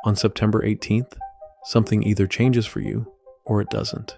On September 18th, something either changes for you or it doesn't.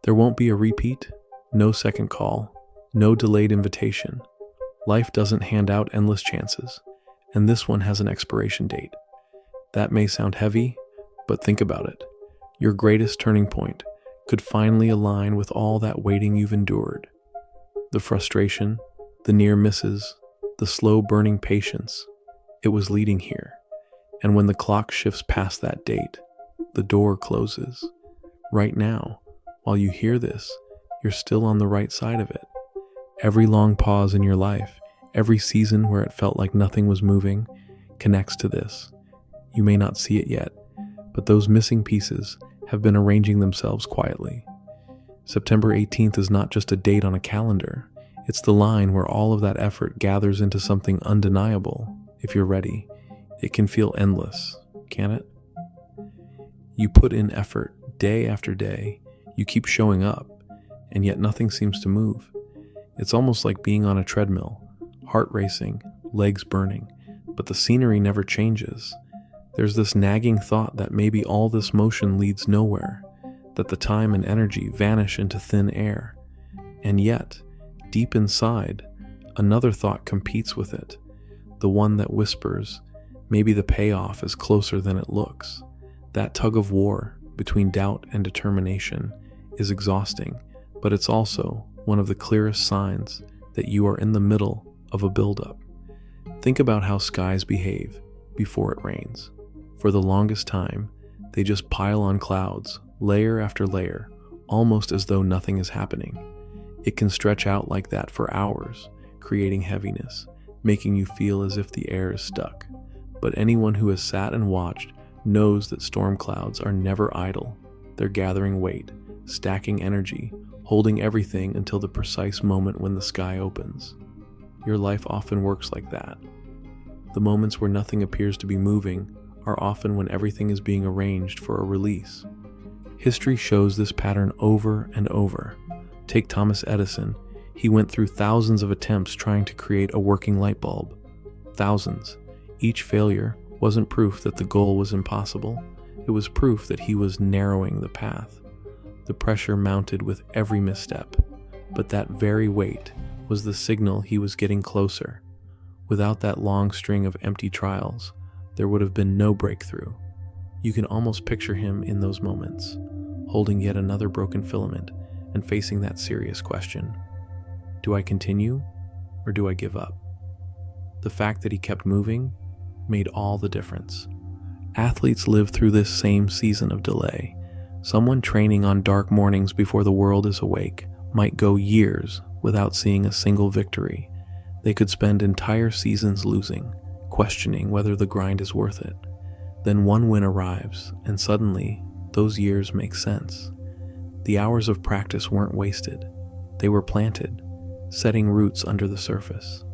There won't be a repeat, no second call, no delayed invitation. Life doesn't hand out endless chances, and this one has an expiration date. That may sound heavy, but think about it. Your greatest turning point could finally align with all that waiting you've endured. The frustration, the near misses, the slow burning patience, it was leading here. And when the clock shifts past that date, the door closes. Right now, while you hear this, you're still on the right side of it. Every long pause in your life, every season where it felt like nothing was moving, connects to this. You may not see it yet, but those missing pieces have been arranging themselves quietly. September 18th is not just a date on a calendar. It's the line where all of that effort gathers into something undeniable. If you're ready, it can feel endless, can it? You put in effort day after day, you keep showing up, and yet nothing seems to move. It's almost like being on a treadmill, heart racing, legs burning, but the scenery never changes. There's this nagging thought that maybe all this motion leads nowhere, that the time and energy vanish into thin air. And yet, deep inside, another thought competes with it, the one that whispers, maybe the payoff is closer than it looks. That tug of war between doubt and determination is exhausting, but it's also one of the clearest signs that you are in the middle of a buildup. Think about how skies behave before it rains. For the longest time, they just pile on clouds, layer after layer, almost as though nothing is happening. It can stretch out like that for hours, creating heaviness, making you feel as if the air is stuck. But anyone who has sat and watched knows that storm clouds are never idle. They're gathering weight, stacking energy, holding everything until the precise moment when the sky opens. Your life often works like that. The moments where nothing appears to be moving are often when everything is being arranged for a release. History shows this pattern over and over. Take Thomas Edison. He went through thousands of attempts trying to create a working light bulb. Thousands. Each failure wasn't proof that the goal was impossible. It was proof that he was narrowing the path. The pressure mounted with every misstep, but that very weight was the signal he was getting closer. Without that long string of empty trials, there would have been no breakthrough. You can almost picture him in those moments, holding yet another broken filament and facing that serious question. Do I continue or do I give up? The fact that he kept moving made all the difference. Athletes live through this same season of delay. Someone training on dark mornings before the world is awake might go years without seeing a single victory. They could spend entire seasons losing, questioning whether the grind is worth it. Then one win arrives, and suddenly, those years make sense. The hours of practice weren't wasted. They were planted, setting roots under the surface.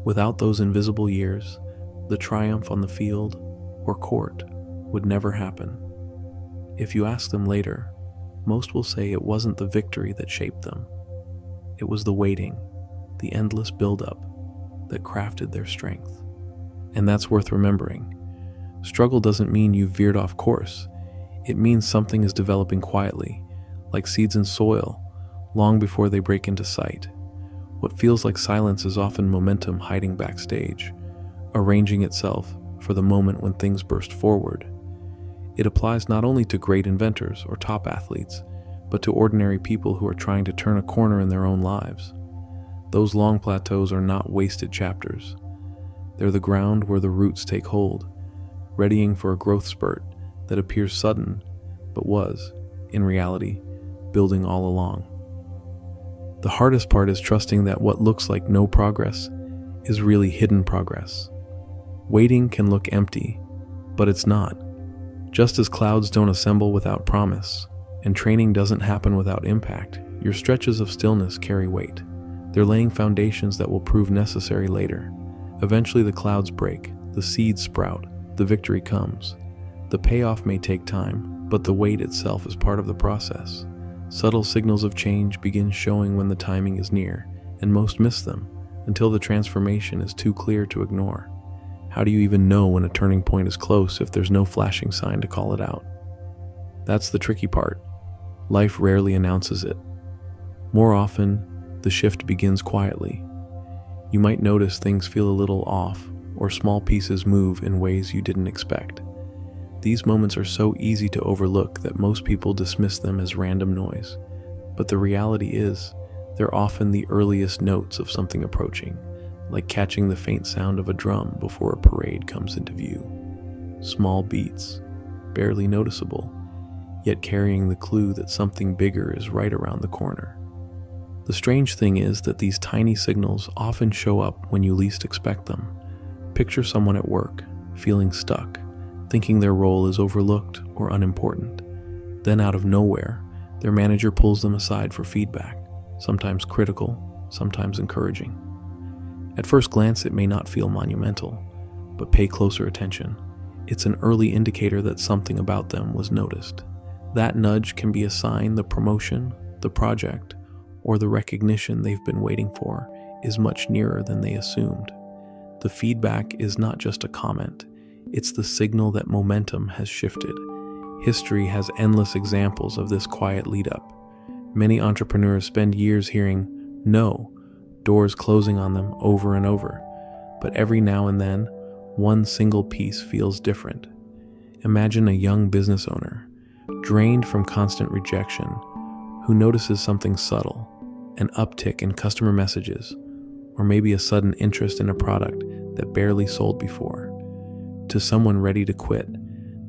Without those invisible years, the triumph on the field or court would never happen. If you ask them later, most will say it wasn't the victory that shaped them. It was the waiting, the endless buildup that crafted their strength. And that's worth remembering. Struggle doesn't mean you've veered off course. It means something is developing quietly, like seeds in soil, long before they break into sight. What feels like silence is often momentum hiding backstage, arranging itself for the moment when things burst forward. It applies not only to great inventors or top athletes, but to ordinary people who are trying to turn a corner in their own lives. Those long plateaus are not wasted chapters. They're the ground where the roots take hold, readying for a growth spurt that appears sudden, but was, in reality, building all along. The hardest part is trusting that what looks like no progress is really hidden progress. Waiting can look empty, but it's not. Just as clouds don't assemble without promise, and training doesn't happen without impact, your stretches of stillness carry weight. They're laying foundations that will prove necessary later. Eventually the clouds break, the seeds sprout, the victory comes. The payoff may take time, but the wait itself is part of the process. Subtle signals of change begin showing when the timing is near, and most miss them, until the transformation is too clear to ignore. How do you even know when a turning point is close if there's no flashing sign to call it out? That's the tricky part. Life rarely announces it. More often, the shift begins quietly. You might notice things feel a little off, or small pieces move in ways you didn't expect. These moments are so easy to overlook that most people dismiss them as random noise. But the reality is, they're often the earliest notes of something approaching, like catching the faint sound of a drum before a parade comes into view. Small beats, barely noticeable, yet carrying the clue that something bigger is right around the corner. The strange thing is that these tiny signals often show up when you least expect them. Picture someone at work, feeling stuck, thinking their role is overlooked or unimportant. Then out of nowhere, their manager pulls them aside for feedback, sometimes critical, sometimes encouraging. At first glance, it may not feel monumental, but pay closer attention. It's an early indicator that something about them was noticed. That nudge can be a sign the promotion, the project, or the recognition they've been waiting for is much nearer than they assumed. The feedback is not just a comment, it's the signal that momentum has shifted. History has endless examples of this quiet lead-up. Many entrepreneurs spend years hearing no, doors closing on them over and over, but every now and then, one single piece feels different. Imagine a young business owner, drained from constant rejection, who notices something subtle, an uptick in customer messages, or maybe a sudden interest in a product that barely sold before. To someone ready to quit,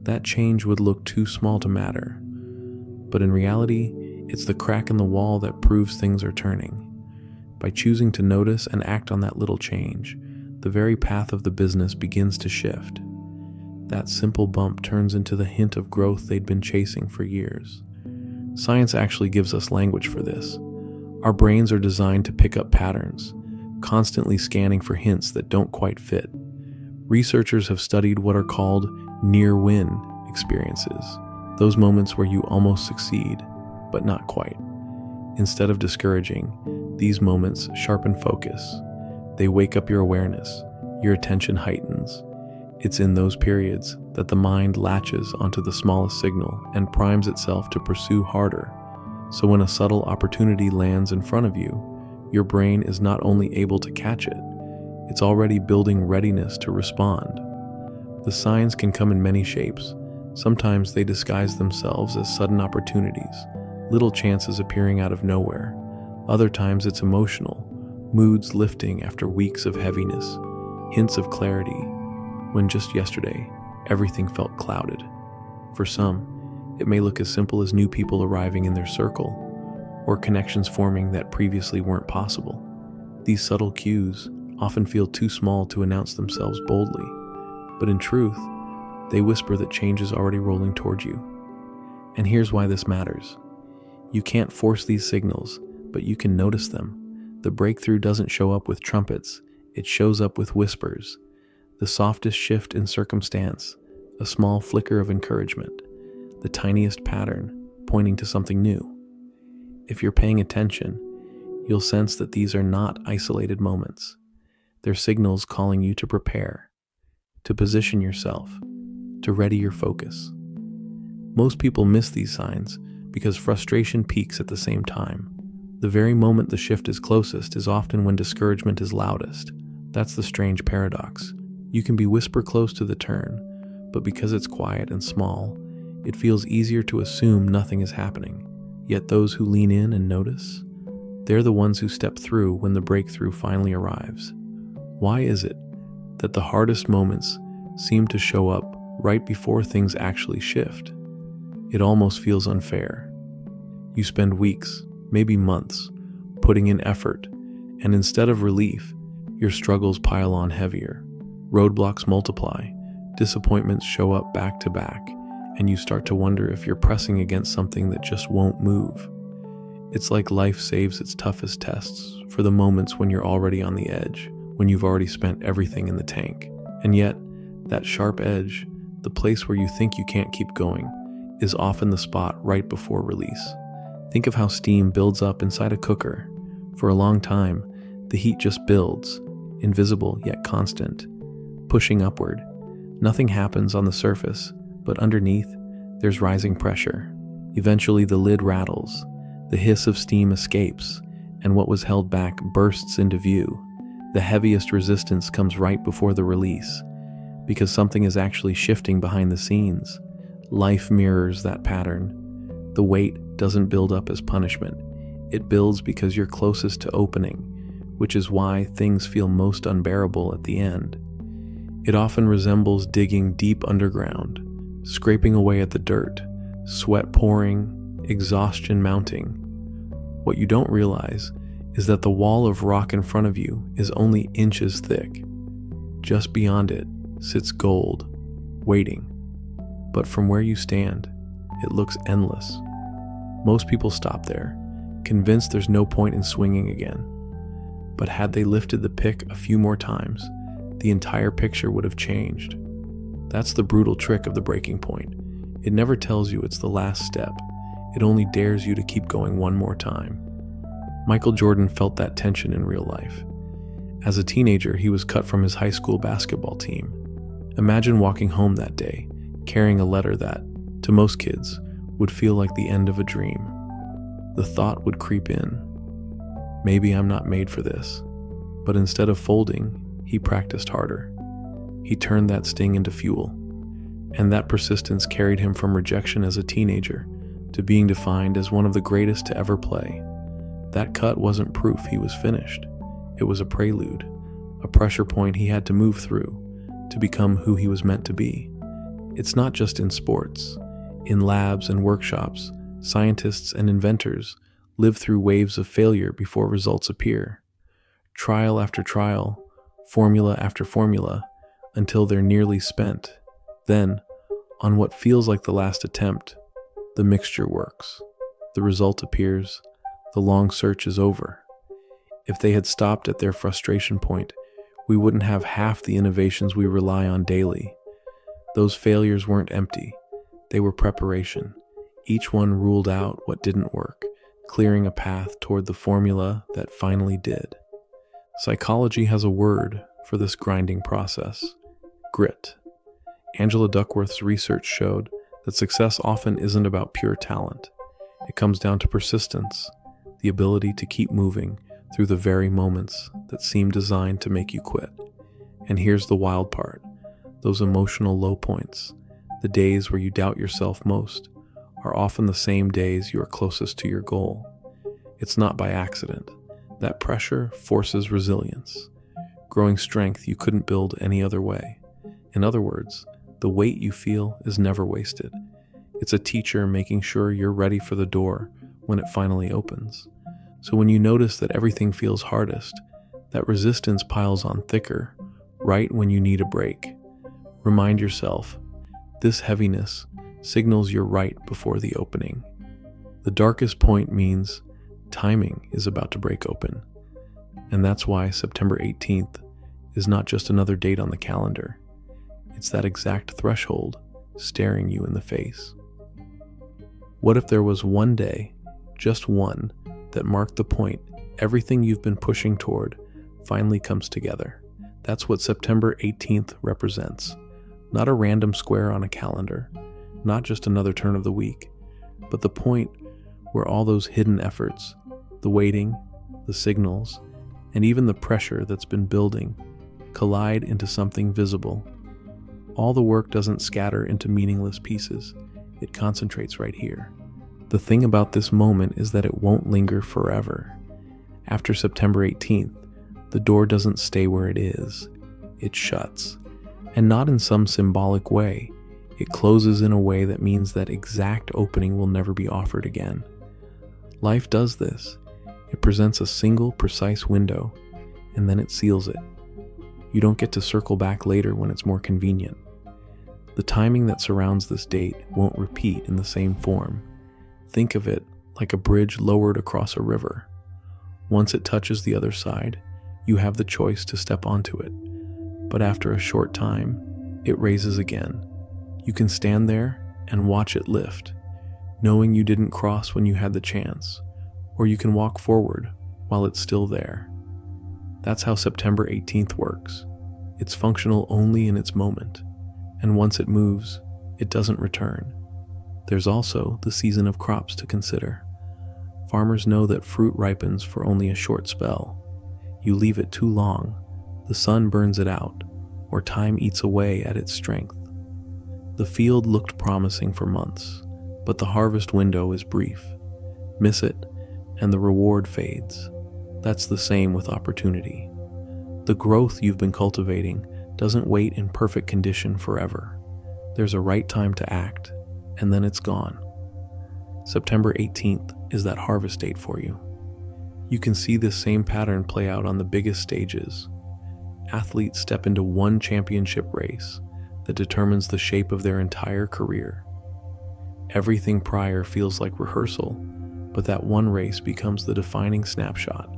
that change would look too small to matter. But in reality, it's the crack in the wall that proves things are turning. By choosing to notice and act on that little change, the very path of the business begins to shift. That simple bump turns into the hint of growth they'd been chasing for years. Science actually gives us language for this. Our brains are designed to pick up patterns, constantly scanning for hints that don't quite fit. Researchers have studied what are called near-win experiences, those moments where you almost succeed, but not quite. Instead of discouraging, these moments sharpen focus. They wake up your awareness, your attention heightens. It's in those periods that the mind latches onto the smallest signal and primes itself to pursue harder. So when a subtle opportunity lands in front of you, your brain is not only able to catch it, it's already building readiness to respond. The signs can come in many shapes. Sometimes they disguise themselves as sudden opportunities, little chances appearing out of nowhere. Other times it's emotional, moods lifting after weeks of heaviness, hints of clarity, when just yesterday, everything felt clouded. For some, it may look as simple as new people arriving in their circle, or connections forming that previously weren't possible. These subtle cues often feel too small to announce themselves boldly, but in truth, they whisper that change is already rolling towards you. And here's why this matters. You can't force these signals, but you can notice them. The breakthrough doesn't show up with trumpets, it shows up with whispers. The softest shift in circumstance, a small flicker of encouragement, the tiniest pattern pointing to something new. If you're paying attention, you'll sense that these are not isolated moments. They're signals calling you to prepare, to position yourself, to ready your focus. Most people miss these signs because frustration peaks at the same time. The very moment the shift is closest is often when discouragement is loudest. That's the strange paradox. You can be whisper close to the turn, but because it's quiet and small, it feels easier to assume nothing is happening. Yet those who lean in and notice, they're the ones who step through when the breakthrough finally arrives. Why is it that the hardest moments seem to show up right before things actually shift? It almost feels unfair. You spend weeks, maybe months, putting in effort, and instead of relief, your struggles pile on heavier. Roadblocks multiply, disappointments show up back to back, and you start to wonder if you're pressing against something that just won't move. It's like life saves its toughest tests for the moments when you're already on the edge, when you've already spent everything in the tank. And yet, that sharp edge, the place where you think you can't keep going, is often the spot right before release. Think of how steam builds up inside a cooker. For a long time, the heat just builds, invisible yet constant. pushing upward. Nothing happens on the surface, but underneath, there's rising pressure. Eventually the lid rattles, the hiss of steam escapes, and what was held back bursts into view. The heaviest resistance comes right before the release, because something is actually shifting behind the scenes. Life mirrors that pattern. The weight doesn't build up as punishment. It builds because you're closest to opening, which is why things feel most unbearable at the end. It often resembles digging deep underground, scraping away at the dirt, sweat pouring, exhaustion mounting. What you don't realize is that the wall of rock in front of you is only inches thick. Just beyond it sits gold, waiting. But from where you stand, it looks endless. Most people stop there, convinced there's no point in swinging again. But had they lifted the pick a few more times, the entire picture would have changed. That's the brutal trick of the breaking point. It never tells you it's the last step. It only dares you to keep going one more time. Michael Jordan felt that tension in real life. As a teenager, he was cut from his high school basketball team. Imagine walking home that day, carrying a letter that, to most kids, would feel like the end of a dream. The thought would creep in, maybe I'm not made for this. But instead of folding, he practiced harder. He turned that sting into fuel. And that persistence carried him from rejection as a teenager to being defined as one of the greatest to ever play. That cut wasn't proof he was finished. It was a prelude, a pressure point he had to move through to become who he was meant to be. It's not just in sports. In labs and workshops, scientists and inventors live through waves of failure before results appear. Trial after trial, formula after formula, until they're nearly spent. Then, on what feels like the last attempt, the mixture works. The result appears. The long search is over. If they had stopped at their frustration point, we wouldn't have half the innovations we rely on daily. Those failures weren't empty. They were preparation. Each one ruled out what didn't work, clearing a path toward the formula that finally did. Psychology has a word for this grinding process: grit. Angela Duckworth's research showed that success often isn't about pure talent. It comes down to persistence, the ability to keep moving through the very moments that seem designed to make you quit. And here's the wild part: those emotional low points, the days where you doubt yourself most, are often the same days you are closest to your goal. It's not by accident. That pressure forces resilience, growing strength you couldn't build any other way. In other words, the weight you feel is never wasted. It's a teacher making sure you're ready for the door when it finally opens. So when you notice that everything feels hardest, that resistance piles on thicker, right when you need a break, remind yourself, this heaviness signals you're right before the opening. The darkest point means timing is about to break open. And that's why September 18th is not just another date on the calendar. It's that exact threshold staring you in the face. What if there was one day, just one, that marked the point everything you've been pushing toward finally comes together? That's what September 18th represents. Not a random square on a calendar, not just another turn of the week, but the point where all those hidden efforts, the waiting, the signals, and even the pressure that's been building collide into something visible. All the work doesn't scatter into meaningless pieces. It concentrates right here. The thing about this moment is that it won't linger forever. After September 18th, the door doesn't stay where it is. It shuts. And not in some symbolic way. It closes in a way that means that exact opening will never be offered again. Life does this. It presents a single, precise window, and then it seals it. You don't get to circle back later when it's more convenient. The timing that surrounds this date won't repeat in the same form. Think of it like a bridge lowered across a river. Once it touches the other side, you have the choice to step onto it. But after a short time, it raises again. You can stand there and watch it lift, knowing you didn't cross when you had the chance, or you can walk forward while it's still there. That's how September 18th works. It's functional only in its moment, and once it moves, it doesn't return. There's also the season of crops to consider. Farmers know that fruit ripens for only a short spell. You leave it too long, the sun burns it out, or time eats away at its strength. The field looked promising for months, but the harvest window is brief. Miss it, and the reward fades. That's the same with opportunity. The growth you've been cultivating doesn't wait in perfect condition forever. There's a right time to act, and then it's gone. September 18th is that harvest date for you. You can see this same pattern play out on the biggest stages. Athletes step into one championship race that determines the shape of their entire career. Everything prior feels like rehearsal, but that one race becomes the defining snapshot.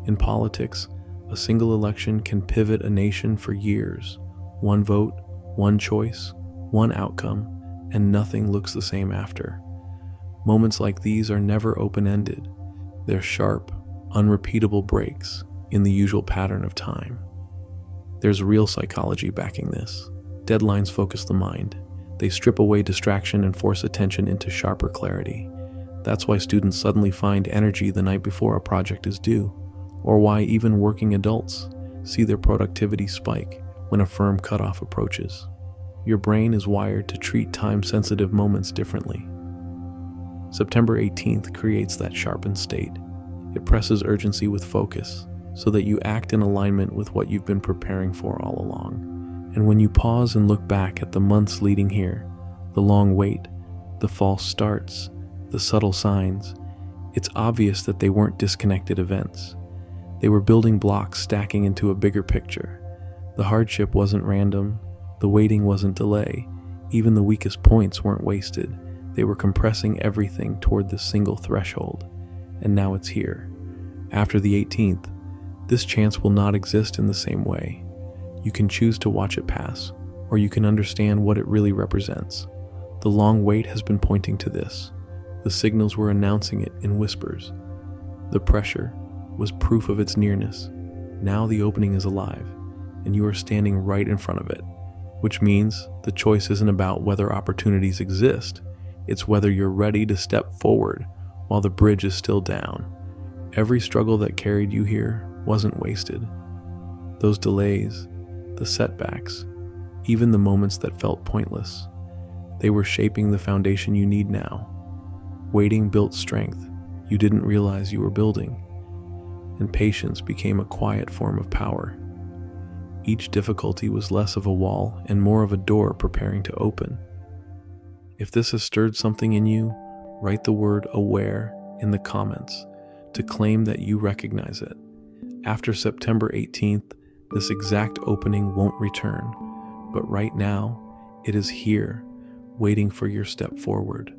In politics, a single election can pivot a nation for years. One vote, one choice, one outcome, and nothing looks the same after. Moments like these are never open-ended. They're sharp, unrepeatable breaks in the usual pattern of time. There's real psychology backing this. Deadlines focus the mind. They strip away distraction and force attention into sharper clarity. That's why students suddenly find energy the night before a project is due, or why even working adults see their productivity spike when a firm cutoff approaches. Your brain is wired to treat time-sensitive moments differently. September 18th creates that sharpened state. It presses urgency with focus, so that you act in alignment with what you've been preparing for all along. And when you pause and look back at the months leading here, the long wait, the false starts, the subtle signs, it's obvious that they weren't disconnected events. They were building blocks stacking into a bigger picture. The hardship wasn't random, the waiting wasn't delay, even the weakest points weren't wasted. They were compressing everything toward this single threshold, and now it's here. After the 18th, this chance will not exist in the same way. You can choose to watch it pass, or you can understand what it really represents. The long wait has been pointing to this. The signals were announcing it in whispers. The pressure was proof of its nearness. Now the opening is alive, and you are standing right in front of it, which means the choice isn't about whether opportunities exist. It's whether you're ready to step forward while the bridge is still down. Every struggle that carried you here wasn't wasted. Those delays, the setbacks, even the moments that felt pointless, they were shaping the foundation you need now. Waiting built strength you didn't realize you were building, and patience became a quiet form of power. Each difficulty was less of a wall and more of a door preparing to open. If this has stirred something in you, write the word aware in the comments to claim that you recognize it. After September 18th, this exact opening won't return, but right now, it is here, waiting for your step forward.